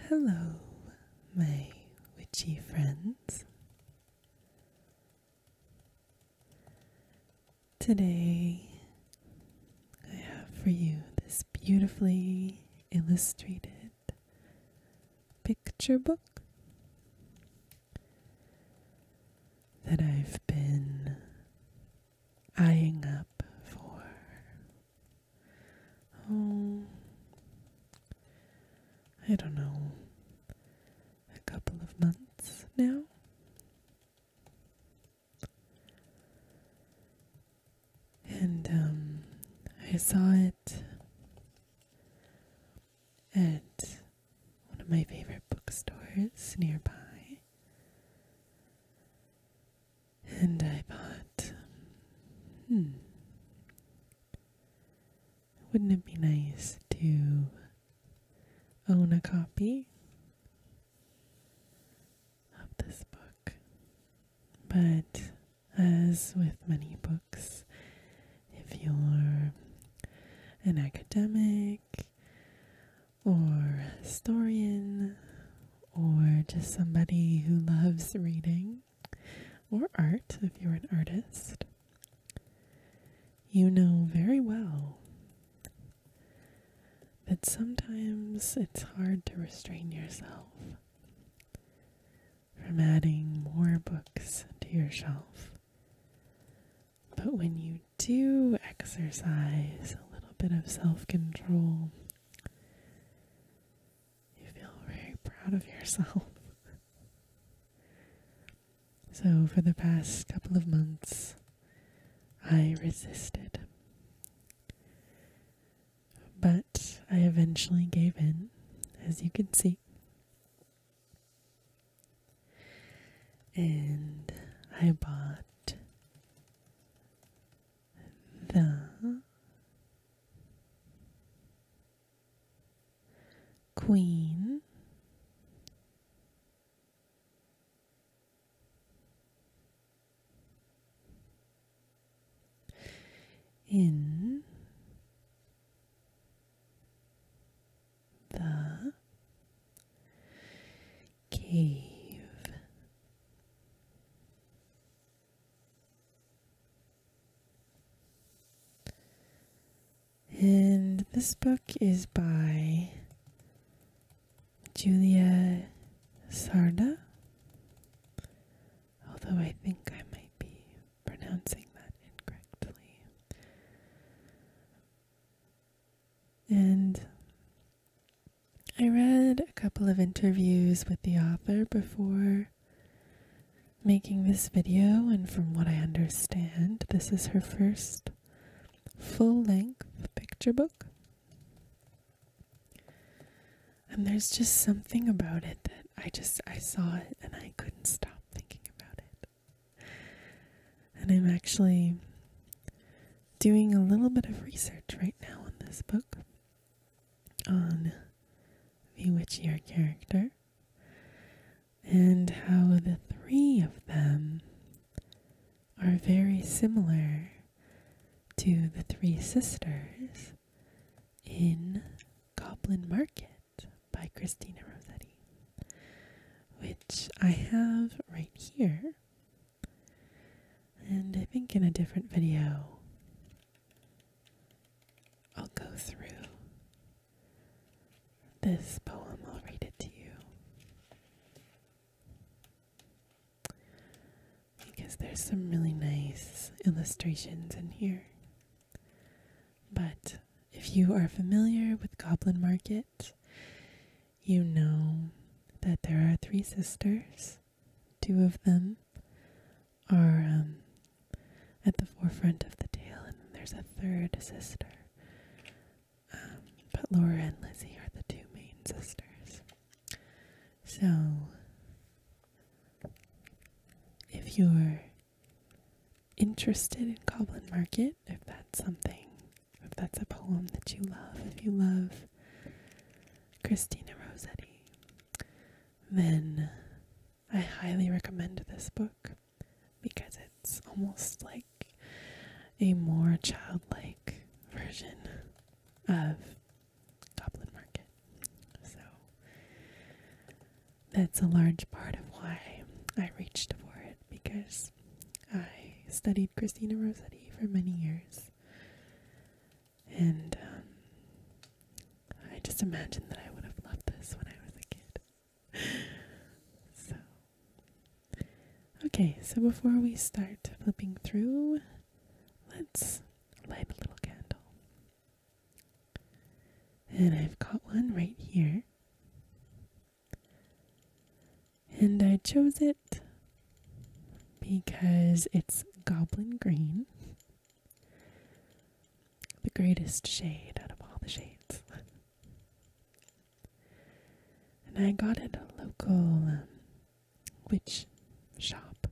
Hello, my witchy friends. Today, I have for you this beautifully illustrated picture book that I've been eyeing up for, I don't know, a couple of months now. And I saw it at one of my favorite bookstores nearby. And I thought, wouldn't it be nice to own a copy of this book? But as with many books, if you're an academic or a historian or just somebody who loves reading or art, if you're an artist, you know very well that sometimes it's hard to restrain yourself from adding more books to your shelf. But when you do exercise a little bit of self-control, you feel very proud of yourself. So for the past couple of months, I resisted. But I eventually gave in, as you can see. And I bought the Queen in the Cave. And this book is by Julia Sarda, although I think I might be pronouncing that incorrectly. And I read a couple of interviews with the author before making this video, and from what I understand, this is her first full-length picture book. And there's just something about it that I saw it and I couldn't stop thinking about it. And I'm actually doing a little bit of research right now on this book, on the witchier character, and how the three of them are very similar to the three sisters in Goblin Market by Christina Rossetti, which I have right here. And I think in a different video I'll go through this poem. I'll read it to you, because there's some really nice illustrations in here. But if you are familiar with Goblin Market, you know that there are three sisters. Two of them are at the forefront of the tale, and there's a third sister. But Laura and Lizzie are the two main sisters. So, if you're interested in Goblin Market, if that's a poem that you love, if you love Christina Rossetti, then I highly recommend this book, because it's almost like a more childlike version of Goblin Market. So that's a large part of why I reached for it, because I studied Christina Rossetti for many years. And I just imagined that I would have loved this when I was a kid. So, okay, so before we start flipping through, let's light a little candle. And I've got one right here. And I chose it because it's goblin green, the greatest shade out of all the shades. And I got it at a local witch shop.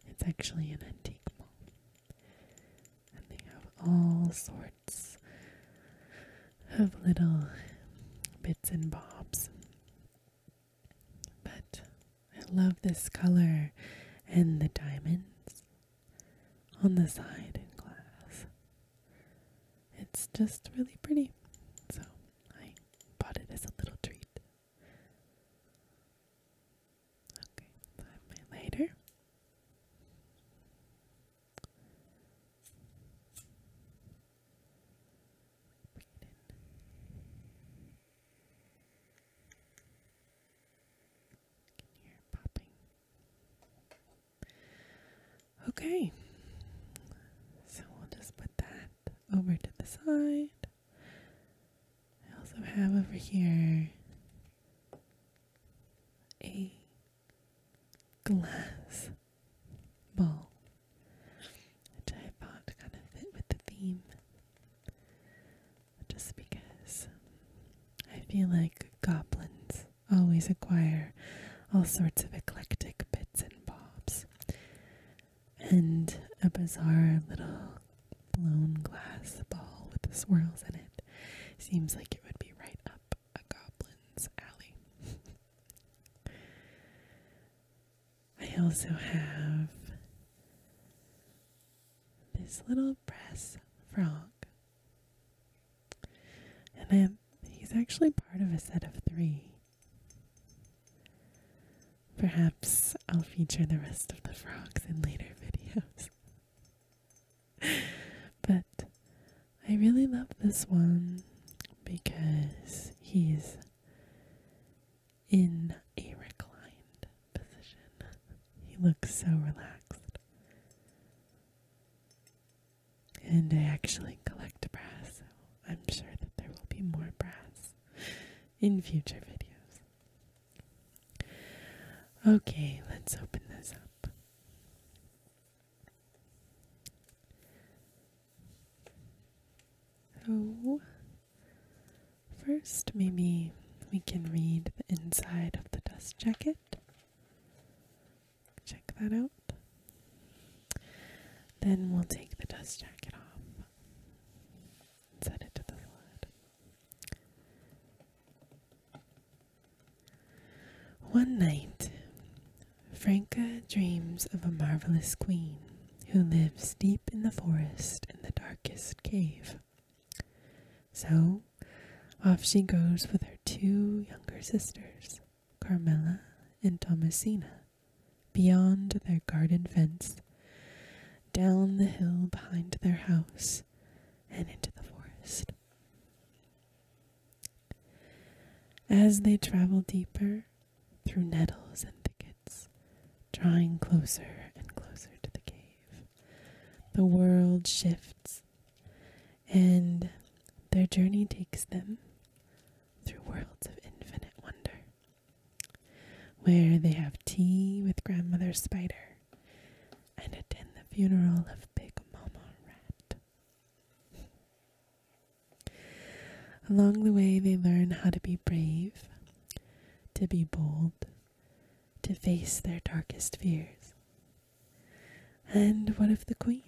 It's actually an antique mall. And they have all sorts of little bits and bobs. But I love this color and the diamonds on the side in glass. It's just really pretty. So I bought it as a little treat. Okay, so I have my lighter. Okay, so we'll just put that over to the side. I also have over here a glass ball, which I thought kind of fit with the theme, just because I feel like goblins always acquire all sorts of eclectic bits and bobs. And a bizarre little blown glass ball with the swirls in it seems like it would be right up a goblin's alley. I also have this little brass frog. And he's actually part of a set of 3. Perhaps I'll feature the rest of the frogs in later videos. But I really love this one because he's in a reclined position. He looks so relaxed. And I actually collect brass, so I'm sure that there will be more brass in future videos. Okay, let's open this up. So, first maybe we can read the inside of the dust jacket. Check that out. Then we'll take the dust jacket off and set it to the side. One night, Franca dreams of a marvelous queen who lives deep in the forest in the darkest cave. So, off she goes with her 2 younger sisters, Carmela and Thomasina, beyond their garden fence, down the hill behind their house, and into the forest. As they travel deeper through nettles and thickets, drawing closer and closer to the cave, the world shifts, and their journey takes them through worlds of infinite wonder, where they have tea with Grandmother Spider and attend the funeral of Big Mama Rat. Along the way, they learn how to be brave, to be bold, to face their darkest fears. And what of the queen?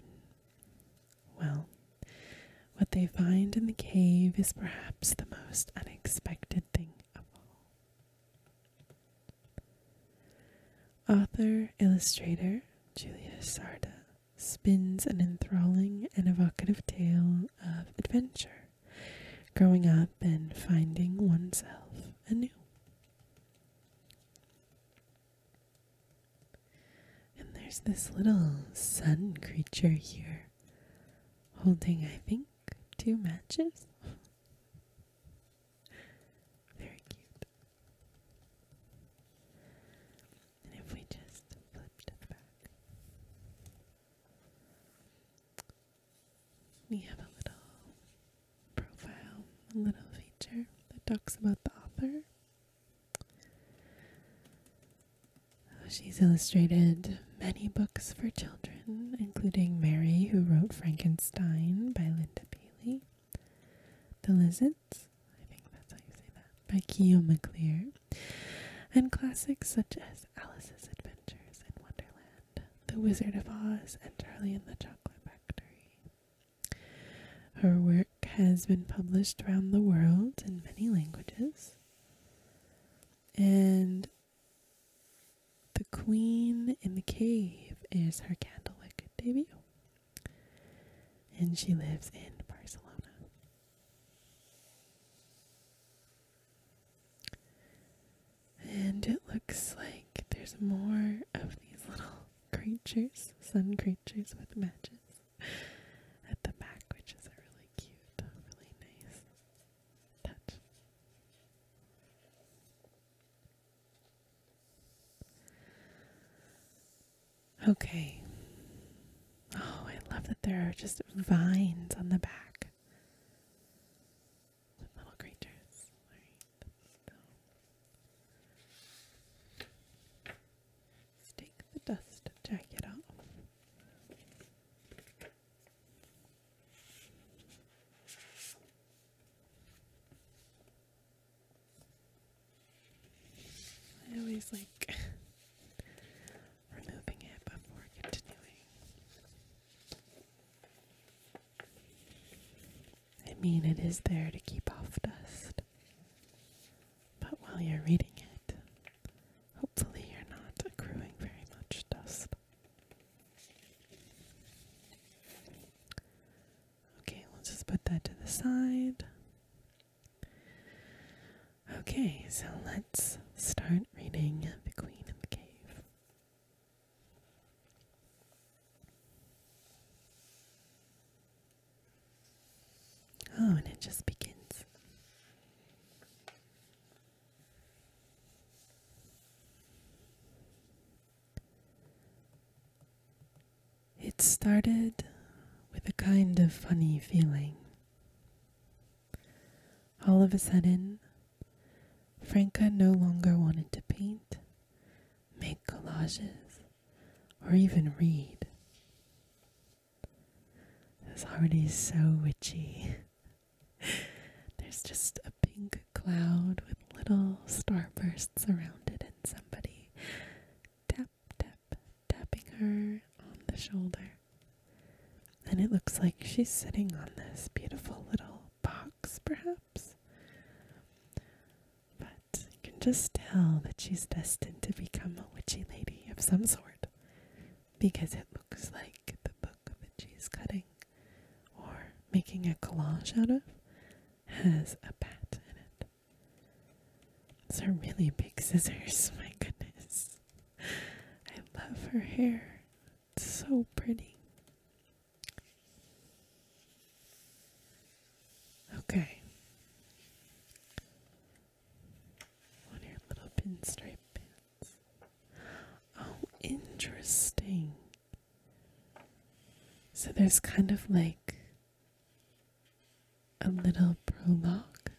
Well, what they find in the cave is perhaps the most unexpected thing of all. Author-illustrator Julia Sarda spins an enthralling and evocative tale of adventure, growing up and finding oneself anew. there's this little sun creature here holding, I think, 2 matches. Very cute. And if we just flipped it back, we have a little profile, a little feature that talks about the author. She's illustrated many books for children, including Mary, who wrote Frankenstein by Linda Bailey, The Lizards, I think that's how you say that, by Keo McClear, and classics such as Alice's Adventures in Wonderland, The Wizard of Oz, and Charlie and the Chocolate Factory. Her work has been published around the world in many languages, and The Queen in the Cave is her Candlewick debut, and she lives in Barcelona. And it looks like there's more of these little creatures, sun creatures with matches at the back, which is a really cute, really nice touch. Okay. Oh, I love that there are just vines on the back with little creatures. Let's take the dust jacket off. I always like removing it before continuing. I mean, it is there to keep off dust, but while you're reading it, hopefully you're not accruing very much dust. Okay, we'll just put that to the side. Okay, so let's start reading The Queen in the Cave. Oh, and it just begins. It started with a kind of funny feeling. All of a sudden, Franca no longer wanted to paint, make collages, or even read. This heart is so witchy. There's just a pink cloud with little starbursts around it and somebody tapping her on the shoulder. And it looks like she's sitting on this beautiful little box, perhaps. But you can just tell that she's destined to become a witchy lady of some sort, because it looks like the book that she's cutting or making a collage out of has a bat in it. Those are really big scissors, my goodness. I love her hair. It's so pretty. Okay. On your little pinstripe pants. Oh, interesting. So there's kind of like a little prologue,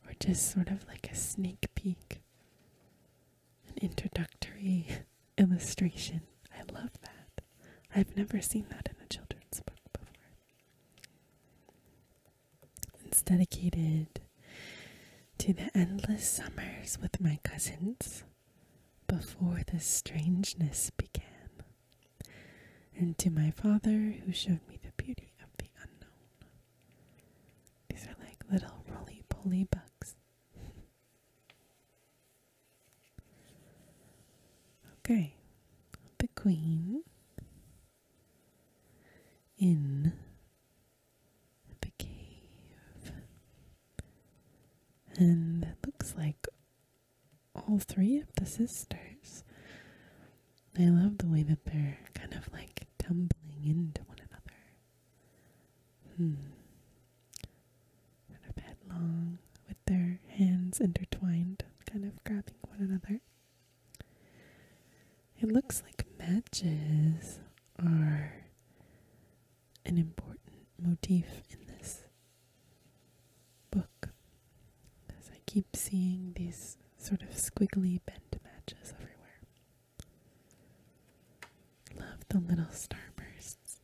or just sort of like a sneak peek, an introductory illustration. I love that. I've never seen that in a children's book before. It's dedicated to the endless summers with my cousins before the strangeness began, and to my father who showed me the beauty of the unknown. These are like little roly-poly bugs. Okay, the Queen in the Cave. And it looks like all 3 of the sisters I love the way that they're kind of like tumbling into one another. Kind of headlong with their hands intertwined, kind of grabbing one another. It looks like matches are an important motif in this book, as I keep seeing these sort of squiggly bent matches everywhere. Love the little starbursts.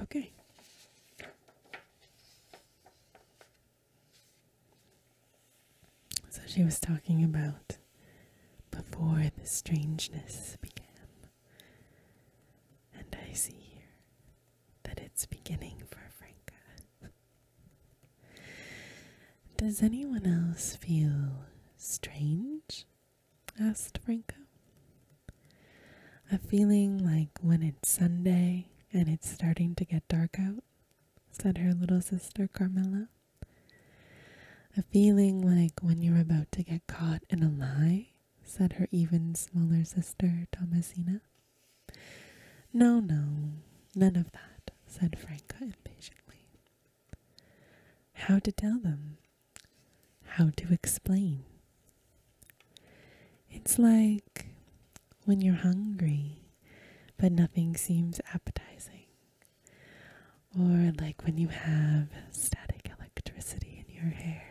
Okay. So she was talking about before the strangeness began. And I see here that it's beginning for Franca. Does anyone else feel strange? Asked Franca. A feeling like when it's Sunday and it's starting to get dark out, said her little sister Carmela. A feeling like when you're about to get caught in a lie, said her even smaller sister Thomasina. No, none of that, said Franca impatiently. How to tell them? How to explain? It's like when you're hungry, but nothing seems appetizing. Or like when you have static electricity in your hair,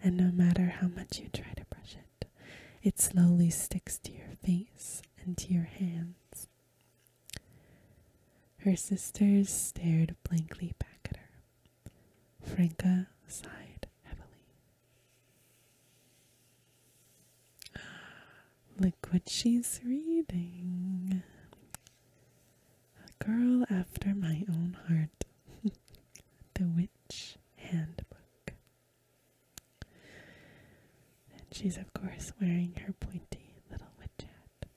and no matter how much you try to brush it, it slowly sticks to your face and to your hands. Her sisters stared blankly back at her. Franca sighed heavily. Look what she's reading. A girl after my own heart. The Witch Handbook. And she's, of course, wearing her pointy little witch hat.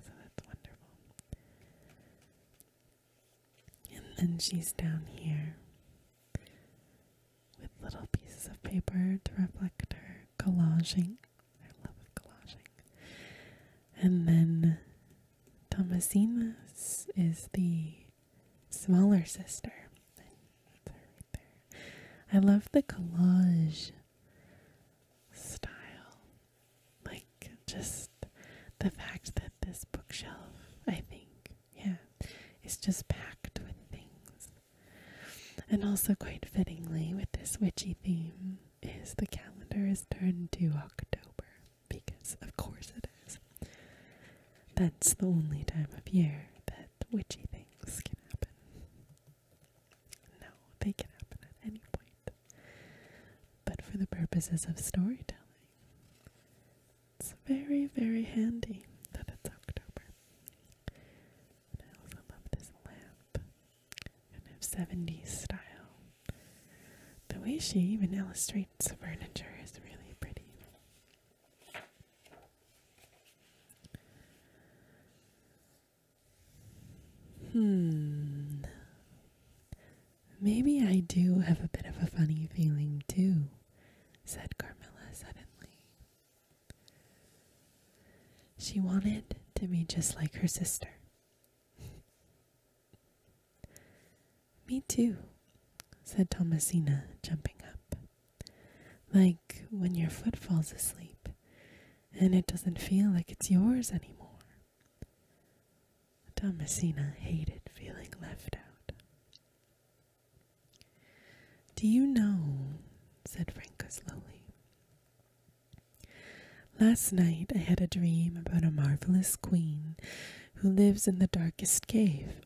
So that's wonderful. And then she's down here with little pieces of paper to reflect her collaging. Her love of collaging. And then Thomasina's is the smaller sister. That's her right there. I love the collage style. Like, just the fact that this bookshelf, I think, is just packed with things. And also quite fittingly with this witchy theme is the calendar is turned to October, because of course it is. That's the only time of year that witchy things can happen. No, they can happen at any point. But for the purposes of storytelling, it's very, very handy that it's October. And I also love this lamp. Kind of 70s style. The way she even illustrates furniture is really pretty. Maybe I do have a bit of a funny feeling too, said Carmilla suddenly. She wanted to be just like her sister. Me too, said Thomasina, jumping up. Like when your foot falls asleep and it doesn't feel like it's yours anymore. Thomasina hated feeling left out. Do you know, said Franca slowly, last night I had a dream about a marvelous queen who lives in the darkest cave,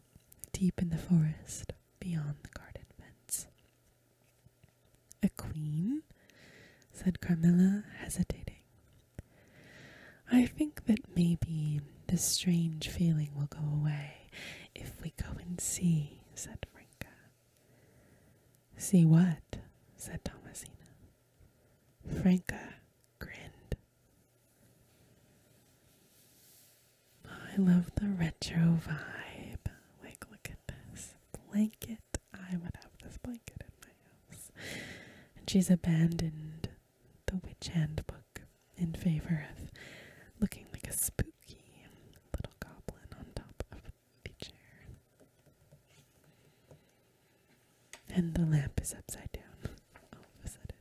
deep in the forest, beyond the garden fence. A queen? Said Carmilla, hesitating. I think that maybe this strange feeling will go away if we go and see, said Franca. See what? Said Thomasina. Franca grinned. Oh, I love the retro vibe. Like, look at this blanket. I would have this blanket in my house. And she's abandoned the Witch Handbook in favor of looking like a spooky little goblin. is upside down all of a sudden.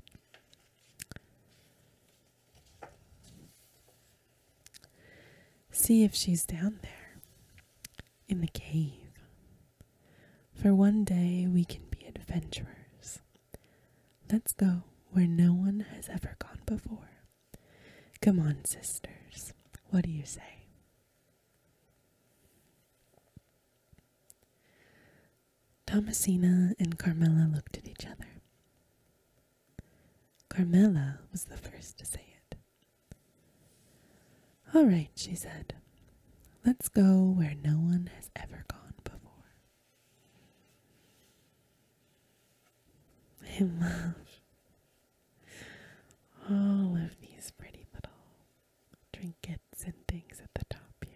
See if she's down there in the cave. For one day we can be adventurers. Let's go where no one has ever gone before. Come on, sisters. What do you say? Thomasina and Carmela looked at each other. Carmela was the first to say it. All right, she said. Let's go where no one has ever gone before. I love all of these pretty little trinkets and things at the top here.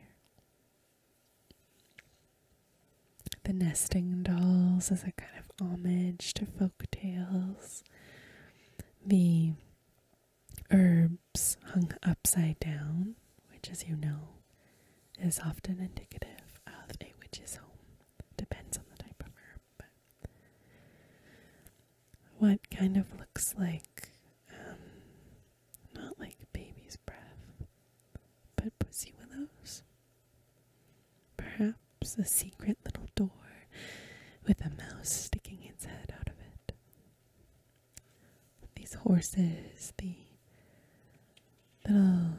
The nesting dolls as a kind of homage to folk tales. The herbs hung upside down, which, as you know, is often indicative of a witch's home. Depends on the type of herb. But what kind of looks like, not like baby's breath, but pussy willows. Perhaps a secret little door with a mouse sticking its head out of it. These horses, the little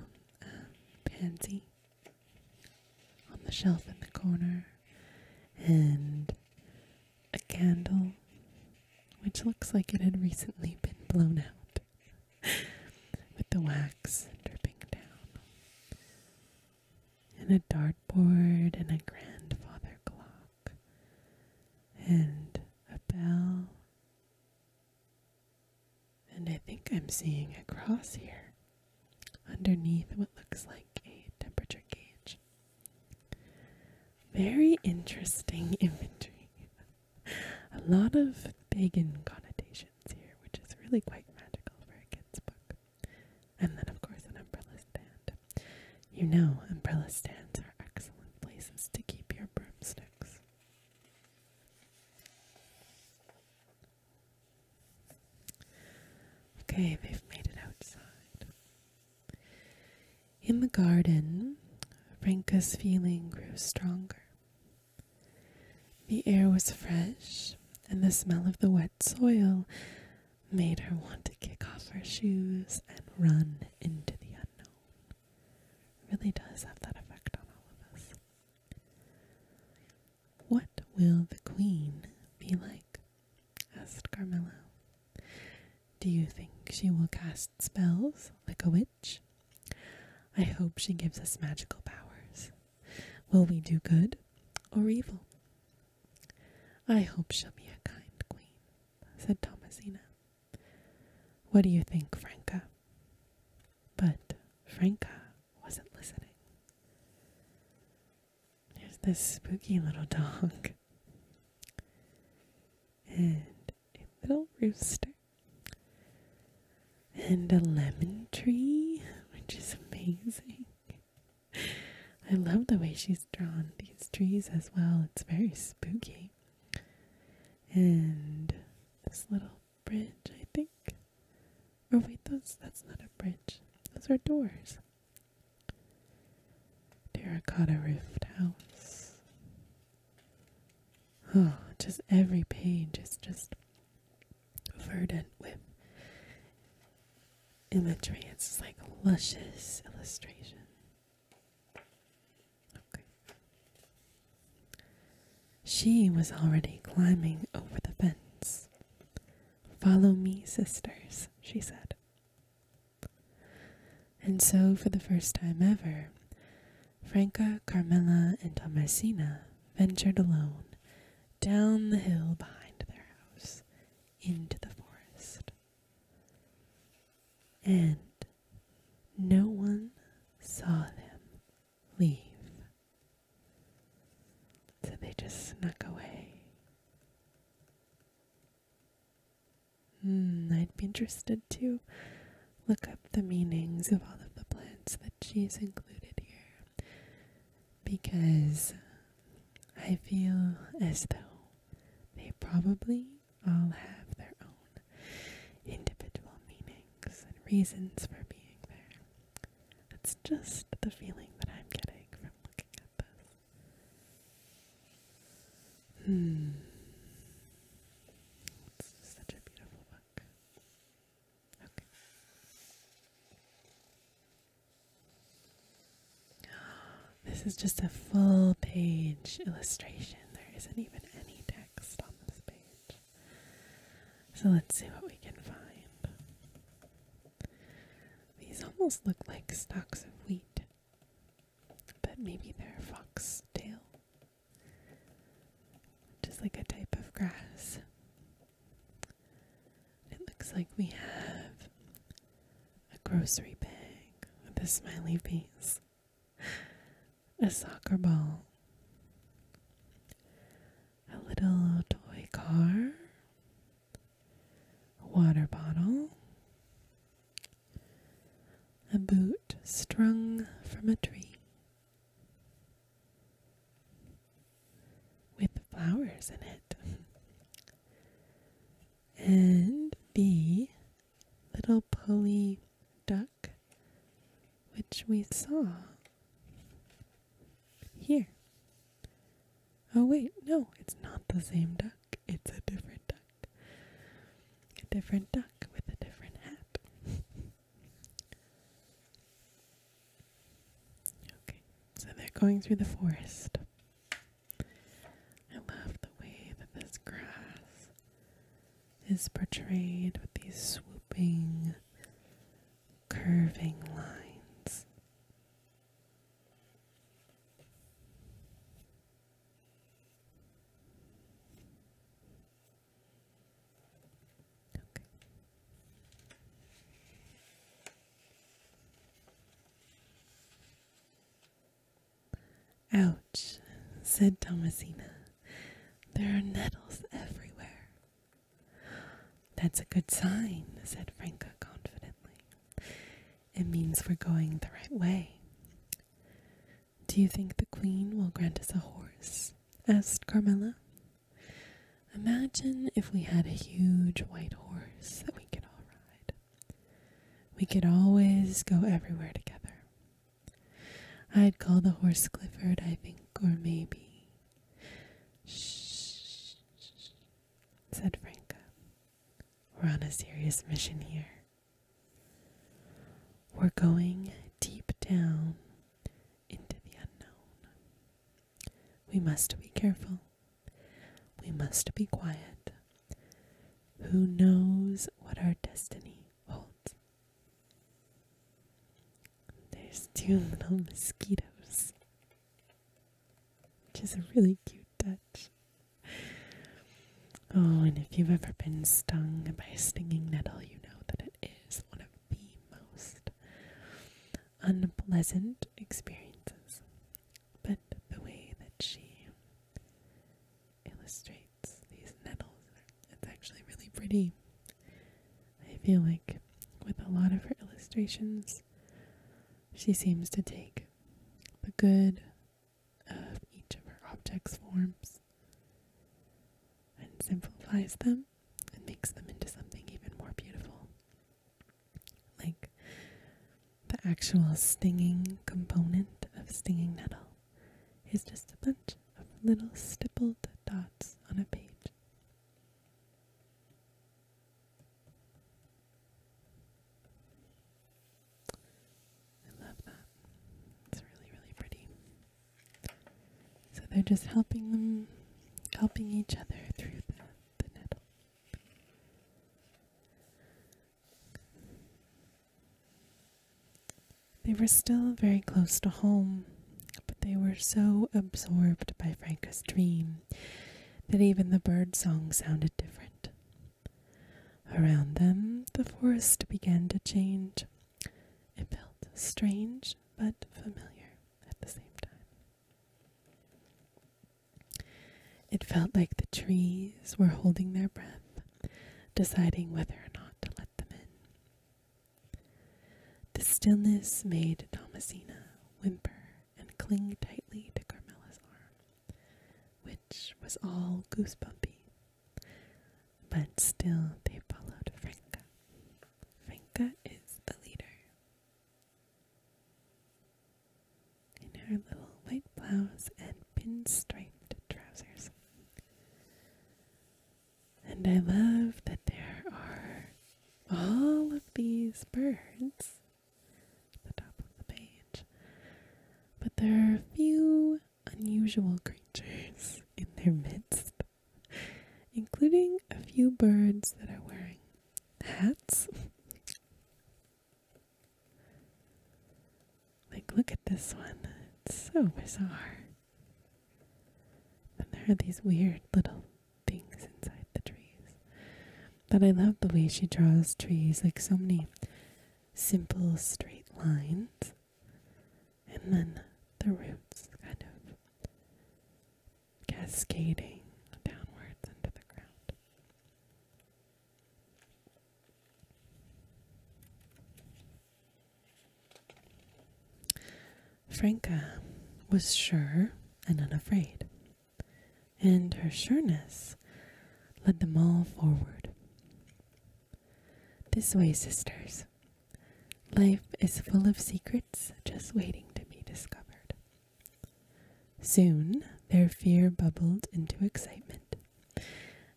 pansy on the shelf in the corner, and a candle which looks like it had recently been blown out with the wax dripping down, and a dartboard and a grandfather clock and a bell, and I think I'm seeing a cross here underneath what looks like a temperature gauge. Very interesting imagery. A lot of pagan connotations here, which is really quite magical for a kid's book. And then, of course, an umbrella stand. You know, umbrella stands are excellent places to keep your broomsticks. Okay, they've made it outside. In the garden, Franca's feeling grew stronger. The air was fresh, and the smell of the wet soil made her want to kick off her shoes and run into the unknown. It really does have that effect on all of us. What will the queen be like? Asked Carmela. Do you think she will cast spells like a witch? I hope she gives us magical powers. Will we do good or evil? I hope she'll be a kind queen, said Thomasina. What do you think, Franca? But Franca wasn't listening. There's this spooky little dog and a little rooster and a lemon tree, which is amazing. I love the way she's drawn these trees as well. It's very spooky. And this little bridge, I think. Or wait, that's not a bridge. Those are doors. Terracotta roofed house. Oh, just every page is just verdant with imagery. It's like a luscious illustration. Okay. She was already climbing over the fence. Follow me, sisters, she said. And so, for the first time ever, Franca, Carmela, and Thomasina ventured alone down the hill behind their house into the forest. And no one saw them leave. So they just snuck away. I'd be interested to look up the meanings of all of the plants that she's included here, because I feel as though they probably all have their reasons for being there. That's just the feeling that I'm getting from looking at this. It's such a beautiful book. Okay. This is just a full page illustration. There isn't even any text on this page. So let's see what we can find. These almost look like stalks of wheat, but maybe they're foxtail, which is like a type of grass. It looks like we have a grocery bag with a smiley face, a soccer ball, a little toy car, a water bottle, a boot strung from a tree with flowers in it, and the little pulley duck, which we saw here. Oh wait, no, it's not the same duck. It's a different duck. A different duck with a different hat. Okay, so they're going through the forest. I love the way that this grass is portrayed with these swooping, curving lines. Ouch, said Thomasina. There are nettles everywhere. That's a good sign, said Franca confidently. It means we're going the right way. Do you think the Queen will grant us a horse? Asked Carmilla. Imagine if we had a huge white horse that we could all ride. We could always go everywhere together. I'd call the horse Clifford, I think, or maybe... Shh, said Franca. We're on a serious mission here. We're going deep down into the unknown. We must be careful. We must be quiet. Who knows what our destiny holds? There's two little mosquitoes, which is a really cute touch. Oh, and if you've ever been stung by a stinging nettle, you know that it is one of the most unpleasant experiences. But the way that she illustrates these nettles, it's actually really pretty. I feel like with a lot of her illustrations, she seems to take the good of each of her objects' forms and simplifies them and makes them into something even more beautiful. Like the actual stinging component of stinging nettle is just a bunch of little stippled dots on a page. I love that. It's really, really pretty. So they're just helping each other through the nettle. They were still very close to home, but they were so absorbed by Franca's dream that even the bird song sounded different. Around them, the forest began to change. It felt strange but familiar at the same time. It felt like the trees were holding their breath, deciding whether or not to let them in. The stillness made Thomasina whimper and cling tightly to Carmilla's arm, which was all goosebumpy. But still they followed Franca. Franca is blouse and pinstriped trousers. And I love that there are all of these birds at the top of the page. But there are a few unusual creatures in their midst, including a few birds that are wearing hats. Like, look at this one. It's so bizarre. And there are these weird little things inside the trees. But I love the way she draws trees, like so many simple straight lines. And then the roots kind of cascading downwards into the ground. Franca was sure and unafraid, and her sureness led them all forward. This way, sisters. Life is full of secrets just waiting to be discovered. Soon, their fear bubbled into excitement,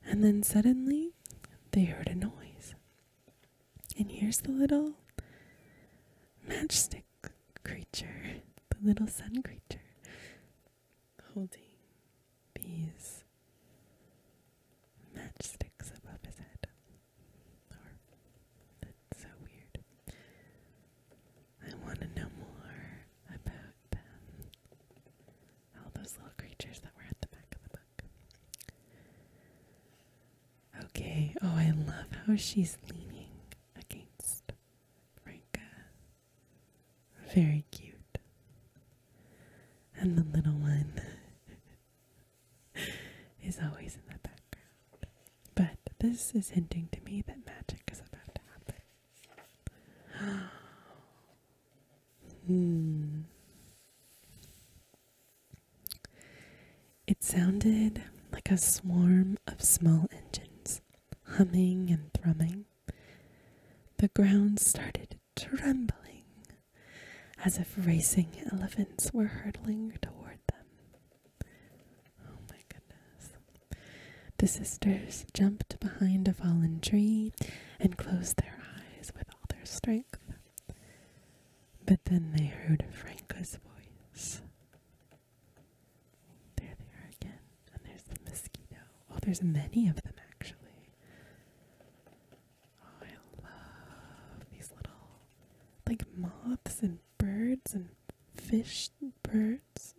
and then suddenly, they heard a noise. And here's the little matchstick creature, the little sun creature, holding these matchsticks above his head. That's so weird. I want to know more about them. All those little creatures that were at the back of the book. Okay, oh, I love how she's leaning against Franca. Very cute. And the little one is always in the background. But this is hinting to me that magic is about to happen. It sounded like a swarm of small engines, humming and thrumming. The ground started trembling, as if racing elephants were hurtling toward them. Oh my goodness. The sisters jumped behind a fallen tree and closed their eyes with all their strength. But then they heard Franca's voice. There they are again. And there's the mosquito. Oh, there's many of them actually. Oh, I love these little, like, moths and birds and fish birds.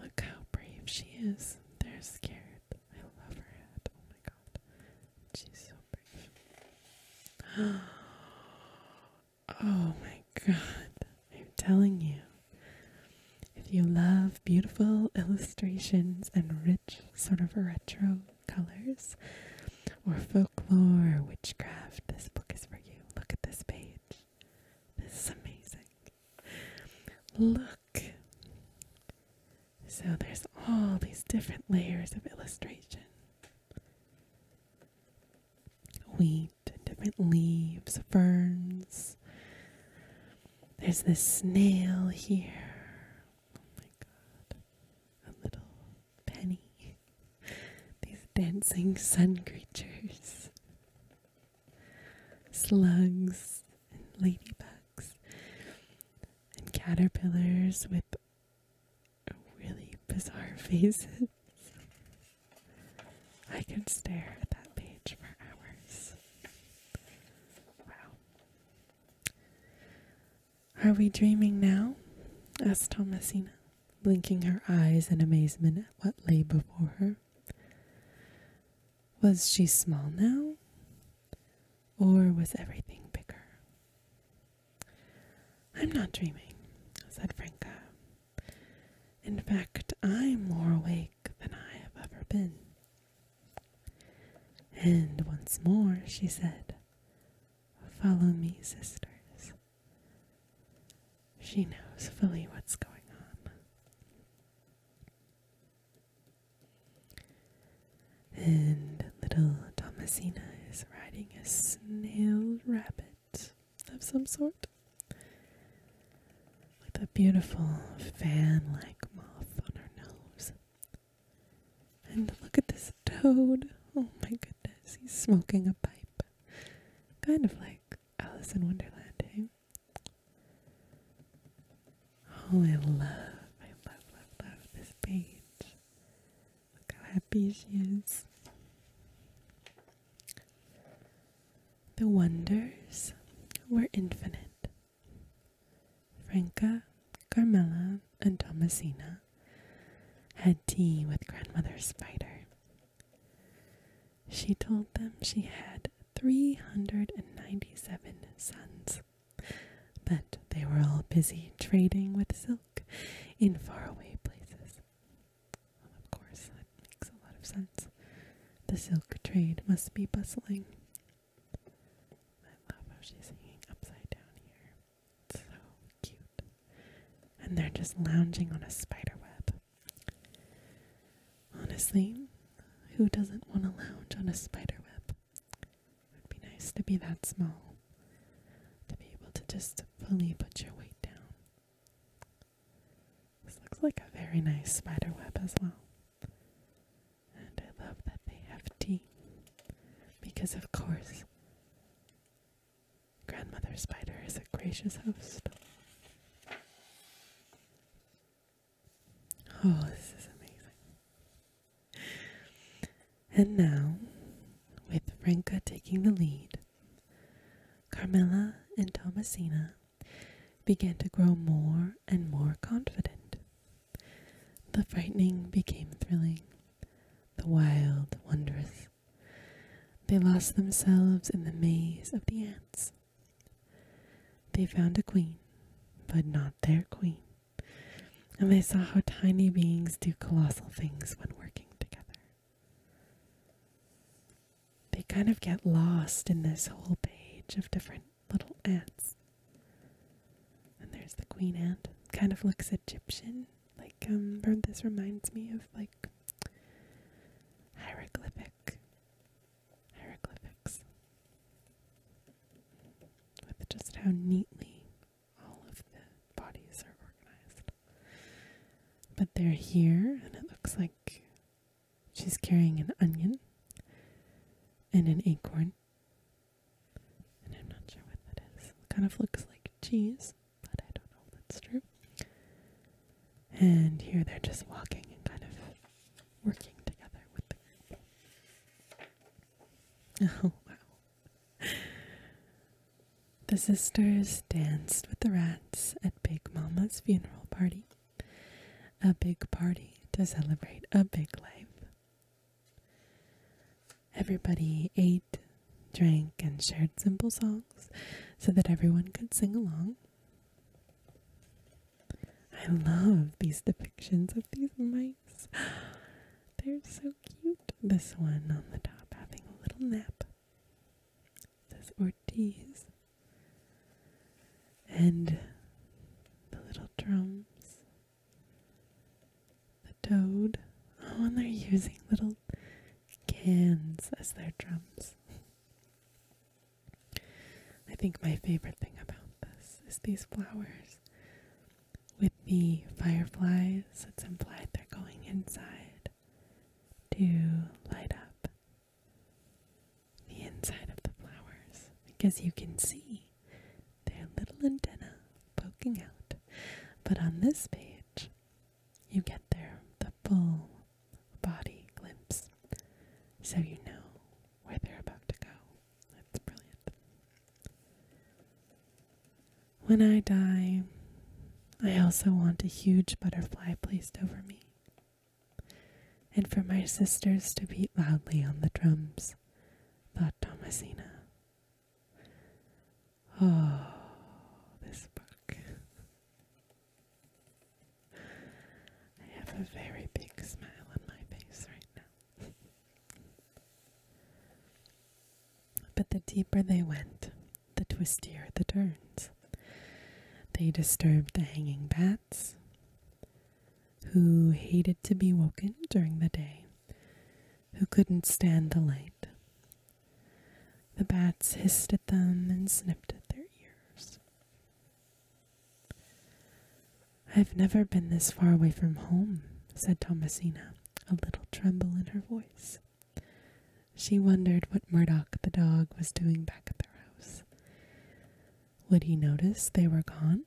Look how brave she is. They're scared. I love her head. Oh my god. She's so brave. Oh my god. I'm telling you. If you love beautiful illustrations and rich sort of retro colors, or folklore or witchcraft, this book is for you. Look at this page. This is amazing. Look. So there's all these different layers of illustration. Wheat, different leaves, ferns. There's this snail here. Oh my god. A little penny. These dancing sun creatures. Slugs and ladybugs. And caterpillars with really bizarre faces. I could stare at that page for hours. Wow. Are we dreaming now? Asked Thomasina, blinking her eyes in amazement at what lay before her. Was she small now? Or was everything bigger? I'm not dreaming, said Franca. In fact, I'm more awake than I have ever been. And once more she said, follow me, sisters. She knows fully what's going on. And little Thomasina is riding a snail rabbit of some sort with a beautiful fan-like moth on her nose. And look at this toad. Oh my goodness, he's smoking a pipe. Kind of like Alice in Wonderland, eh? Oh, I love this page. Look how happy she is. The wonders were infinite. Franca, Carmela, and Thomasina had tea with Grandmother Spider. She told them she had 397 sons, but they were all busy trading with silk in faraway places. Well, of course, that makes a lot of sense. The silk trade must be bustling. I love how she's hanging upside down here. It's so cute. And they're just lounging on a spider web. Honestly, who doesn't want to lounge on a spider web? It would be nice to be that small, to be able to just fully put your weight down. This looks like a very nice spider web as well. And I love that they have tea, because of course, Grandmother Spider is a gracious host. Oh, this is amazing. And now, with Franca taking the lead, Carmela and Thomasina began to grow more and more confident. The frightening became thrilling, the wild wondrous. They lost themselves in the maze of the ants. They found a queen, but not their queen, and they saw how tiny beings do colossal things when working together. They kind of get lost in this whole page of different little ants. And there's the queen ant. Kind of looks Egyptian. Like, this reminds me of, like, hieroglyphics. With just how neatly all of the bodies are organized. But they're here, and it looks like she's carrying an onion and an acorn. And I'm not sure what that is. It kind of looks like cheese, but I don't know if that's true. And here they're just walking and kind of working together with the group. Oh, wow. The sisters danced with the rats at Big Mama's funeral party. A big party to celebrate a big life. Everybody ate, drank, and shared simple songs so that everyone could sing along. I love these depictions of these mice. They're so cute. This one on the top having a little nap. It says Ortiz. And the little drums. The toad. Oh, and they're using little cans as their drums. I think my favorite thing about this is these flowers. With the fireflies, it's implied they're going inside to light up the inside of the flowers, because you can see their little antenna poking out. But on this page, you get the full body glimpse, so you know where they're about to go. That's brilliant. When I die, I also want a huge butterfly placed over me, and for my sisters to beat loudly on the drums, thought Thomasina. Oh, this book. I have a very big smile on my face right now. But the deeper they went, the twistier the turns. They disturbed the hanging bats, who hated to be woken during the day, who couldn't stand the light. The bats hissed at them and snipped at their ears. I've never been this far away from home, said Thomasina, a little tremble in her voice. She wondered what Murdoch the dog was doing back at their house. Would he notice they were gone?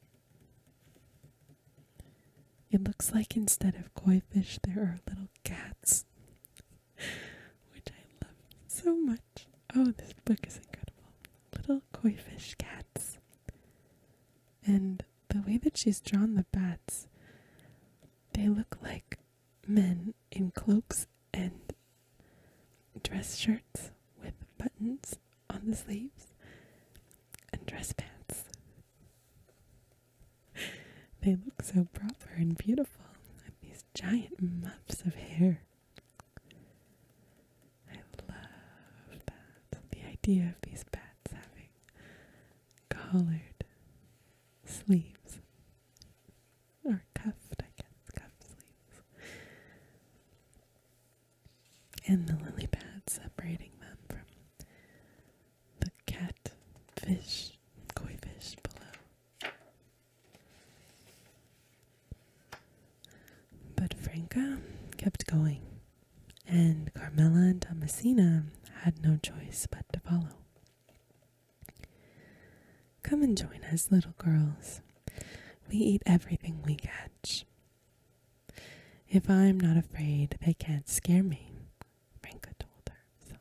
It looks like instead of koi fish there are little cats, which I love so much. Oh, this book is incredible. Little koi fish cats. And the way that she's drawn the bats, they look like men in cloaks and dress shirts with buttons on the sleeves and dress pants. They look so proper and beautiful with these giant muffs of hair. I love that. The idea of these bats having collared sleeves. Or cuffed, I guess. Cuffed sleeves. And the lily pads separating them from the catfish, koi fish below. But Franca kept going, and Carmela and Thomasina had no choice but to follow. Come and join us, little girls. We eat everything we catch. If I'm not afraid, they can't scare me, Franca told herself.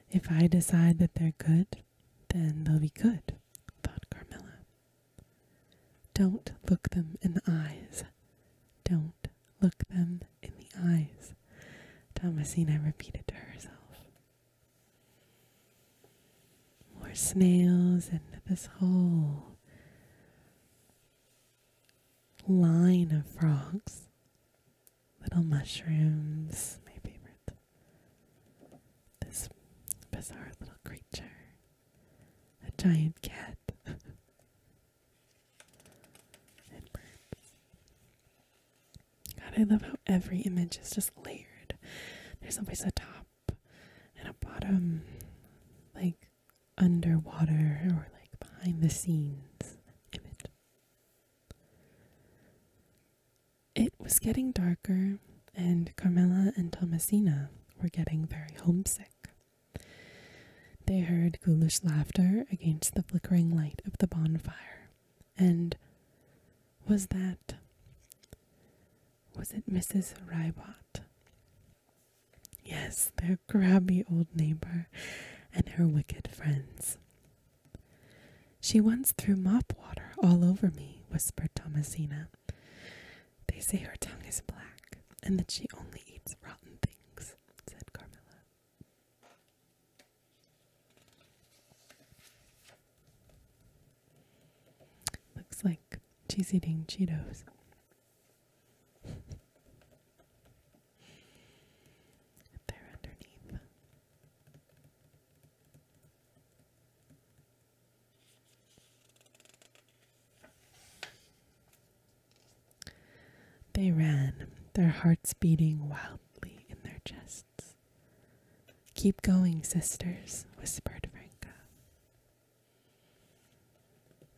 If I decide that they're good, then they'll be good, thought Carmela. Don't look them in the eyes. Don't look them in the eyes, Thomasina repeated to herself. More snails and this whole line of frogs. Little mushrooms, my favorite. This bizarre little creature. A giant cat. And birds. God, I love how every image is just layered. There's always a top and a bottom, like underwater or like behind the scenes image. It was getting darker, and Carmela and Thomasina were getting very homesick. They heard ghoulish laughter against the flickering light of the bonfire, and was it Mrs. Rybot? Yes, their grabby old neighbor and her wicked friends. She once threw mop water all over me, whispered Thomasina. They say her tongue is black, and that she only eats rotten things, said Carmela. Looks like she's eating Cheetos. There underneath. They ran, their hearts beating wildly in their chests. Keep going, sisters, whispered Franca.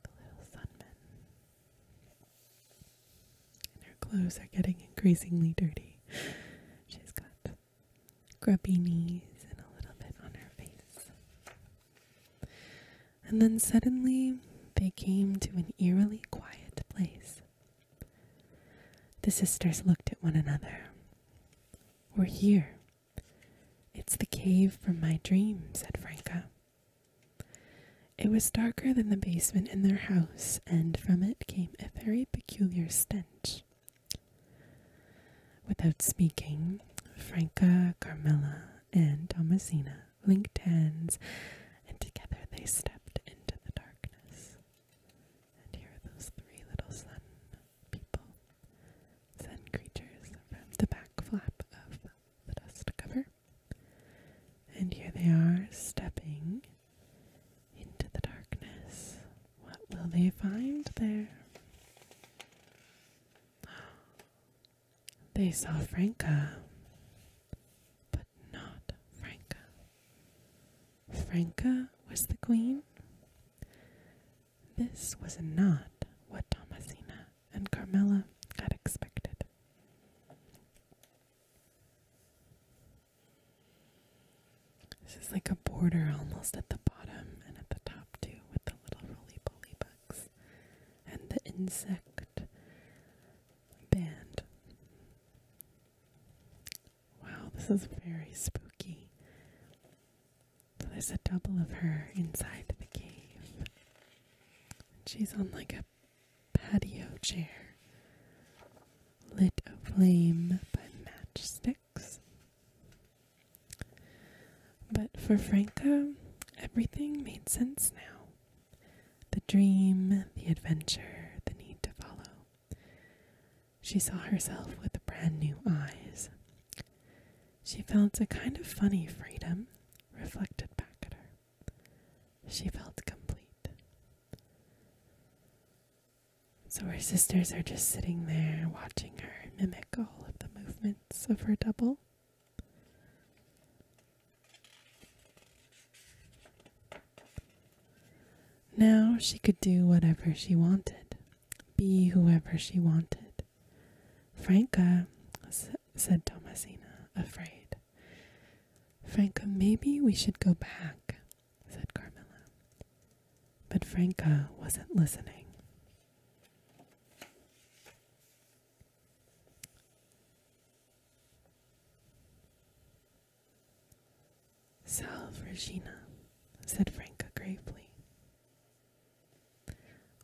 The little sunmen. And her clothes are getting increasingly dirty. She's got grubby knees and a little bit on her face. And then suddenly they came to an eerily quiet place. The sisters looked at one another. We're here. It's the cave from my dream, said Franca. It was darker than the basement in their house, and from it came a very peculiar stench. Without speaking, Franca, Carmela, and Thomasina linked hands, and together they stepped into the darkness. And here are those three little sun people, sun creatures from the back flap of the dust cover. And here they are stepping into the darkness. What will they find there? They saw Franca, but not Franca. Franca was the queen? This was not what like a border almost at the bottom and at the top too, with the little roly-poly bugs and the insect band. Wow, this is very spooky. So there's a double of her inside the cave. She's on like a patio chair, lit aflame by matchsticks. But for Franca, everything made sense now. The dream, the adventure, the need to follow. She saw herself with brand new eyes. She felt a kind of funny freedom reflected back at her. She felt complete. So her sisters are just sitting there watching her mimic all of the movements of her double. Now she could do whatever she wanted, be whoever she wanted. Franca, said Thomasina, afraid. Franca, maybe we should go back, said Carmilla. But Franca wasn't listening. Salve Regina, said Franca gravely.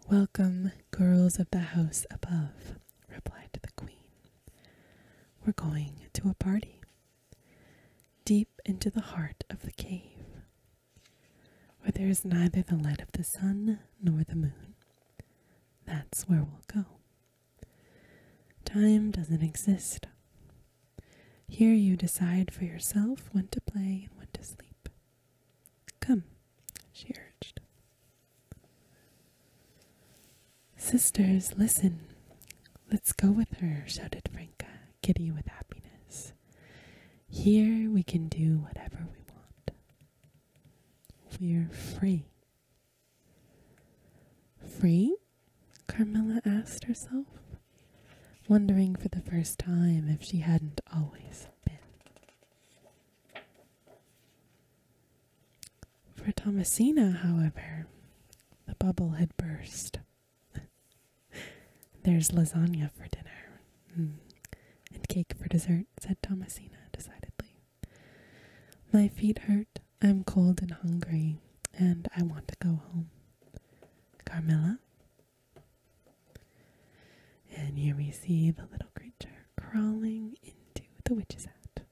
Welcome, girls of the house above, replied the queen. We're going to a party, deep into the heart of the cave, where there is neither the light of the sun nor the moon. That's where we'll go. Time doesn't exist. Here you decide for yourself when to play and when to sleep. Come, she urged. Sisters, listen. Let's go with her, shouted Franca, giddy with happiness. Here we can do whatever we want. We're free. Free? Carmilla asked herself, wondering for the first time if she hadn't always been. For Thomasina, however, the bubble had burst. There's lasagna for dinner. And cake for dessert, said Thomasina decidedly. My feet hurt, I'm cold and hungry, and I want to go home. Carmilla? And here we see the little creature crawling into the witch's hat.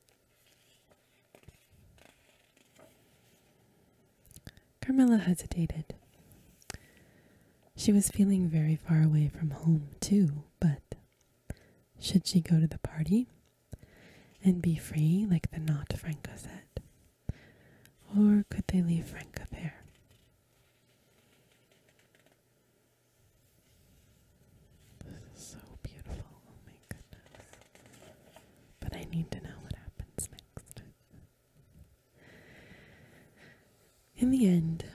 Carmilla hesitated. She was feeling very far away from home, too, but should she go to the party and be free like the knot Franca said? Or could they leave Franca there? This is so beautiful, oh my goodness. But I need to know what happens next. In the end,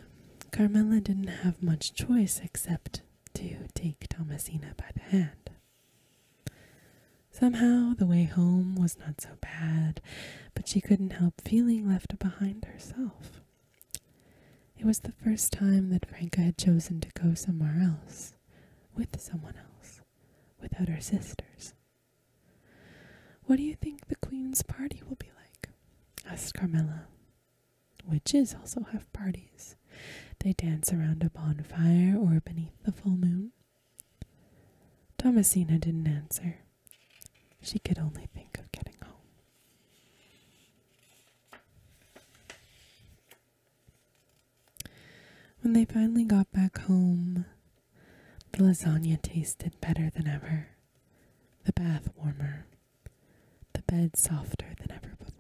Carmilla didn't have much choice except to take Thomasina by the hand. Somehow the way home was not so bad, but she couldn't help feeling left behind herself. It was the first time that Franca had chosen to go somewhere else, with someone else, without her sisters. What do you think the Queen's party will be like? Asked Carmilla. Witches also have parties. They dance around a bonfire or beneath the full moon. Thomasina didn't answer. She could only think of getting home. When they finally got back home, the lasagna tasted better than ever, the bath warmer, the bed softer than ever before.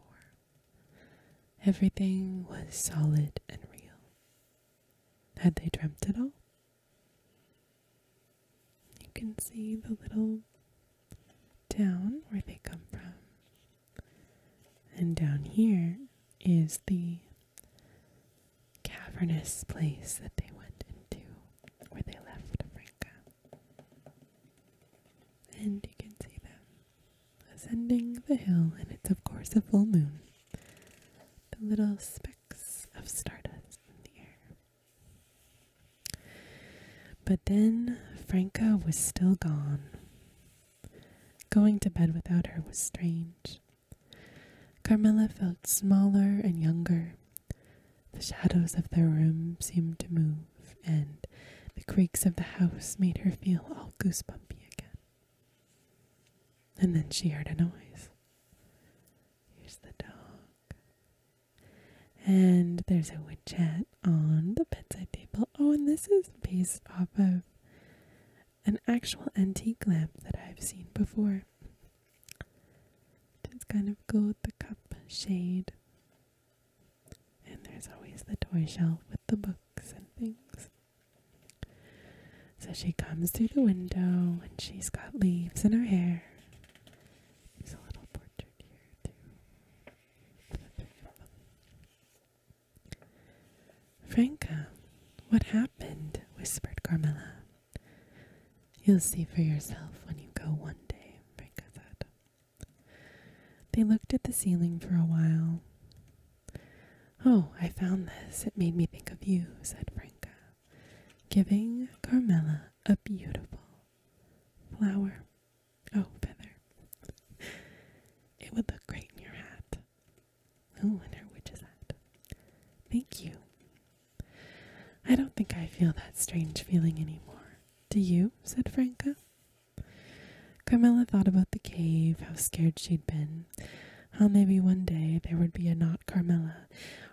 Everything was solid and real. Had they dreamt it all? You can see the little town where they come from. And down here is the cavernous place that they went into, where they left Franca. And you can see them ascending the hill, and it's of course a full moon. The little specks But then Franca was still gone. Going to bed without her was strange. Carmilla felt smaller and younger. The shadows of the room seemed to move, and the creaks of the house made her feel all goosebumpy again. And then she heard a noise. Here's the dog. And there's a witch hat on the bedside table. Oh, and this is based off of an actual antique lamp that I've seen before. It's kind of cool with the cup shade. And there's always the toy shelf with the books and things. So she comes through the window and she's got leaves in her hair. There's a little portrait here too. Franca, what happened? Whispered Carmilla. You'll see for yourself when you go one day, Franca said. They looked at the ceiling for a while. Oh, I found this. It made me think of you, said Franca, giving Carmilla a beautiful flower. Oh, feather. It would look great in your hat. Oh, and her witch's hat. Thank you. I don't think I feel that strange feeling anymore. Do you? Said Franca. Carmilla thought about the cave, how scared she'd been, how maybe one day there would be a not Carmilla,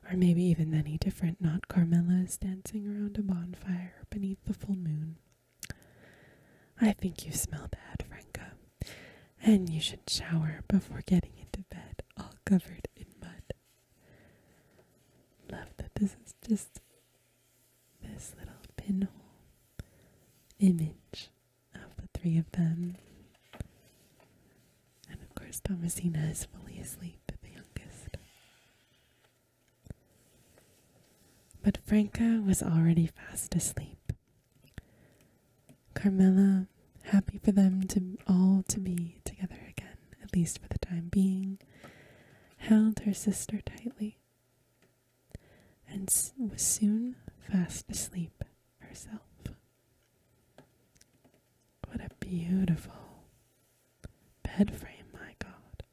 or maybe even many different not Carmillas dancing around a bonfire beneath the full moon. I think you smell bad, Franca, and you should shower before getting into bed all covered in mud. Love that this is just this little pinhole image of the three of them. And of course Thomasina is fully asleep, the youngest. But Franca was already fast asleep. Carmilla, happy for them all to be together again, at least for the time being, held her sister tightly and was soon fast asleep herself. What a beautiful bed frame, my God.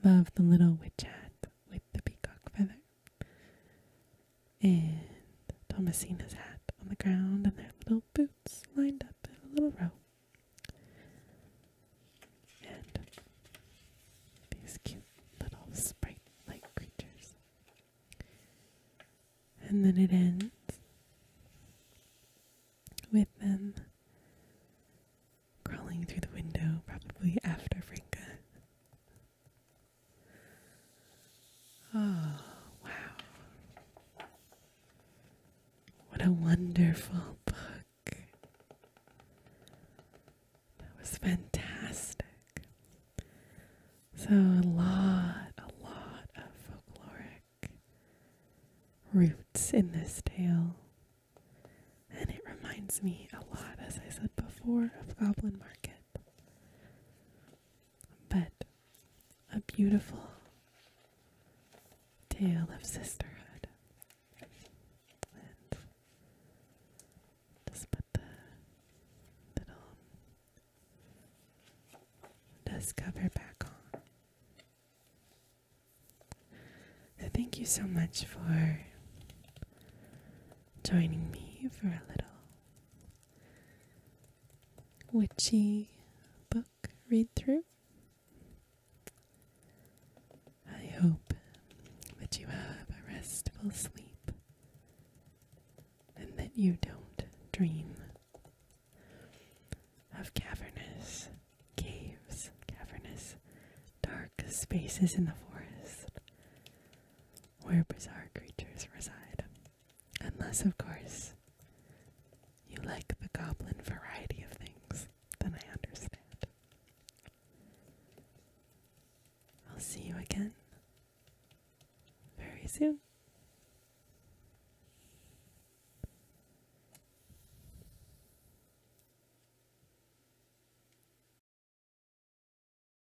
Love the little witch hat with the peacock feather. And Thomasina's hat on the ground and their little boots lined up in a little row. And these cute little sprite-like creatures. And then it ends with them crawling through the window, probably after Franca. Oh, wow. What a wonderful book. That was fantastic. So a lot of folkloric roots in this tale. And it reminds me a lot, as I said before, of Goblin Market. But a beautiful tale of sisterhood. And just put the little dust cover back on. So thank you so much for joining me for a little witchy book read through. I hope that you have a restful sleep and that you don't dream of cavernous caves, cavernous dark spaces in the forest where bizarre creatures reside. Unless, of course,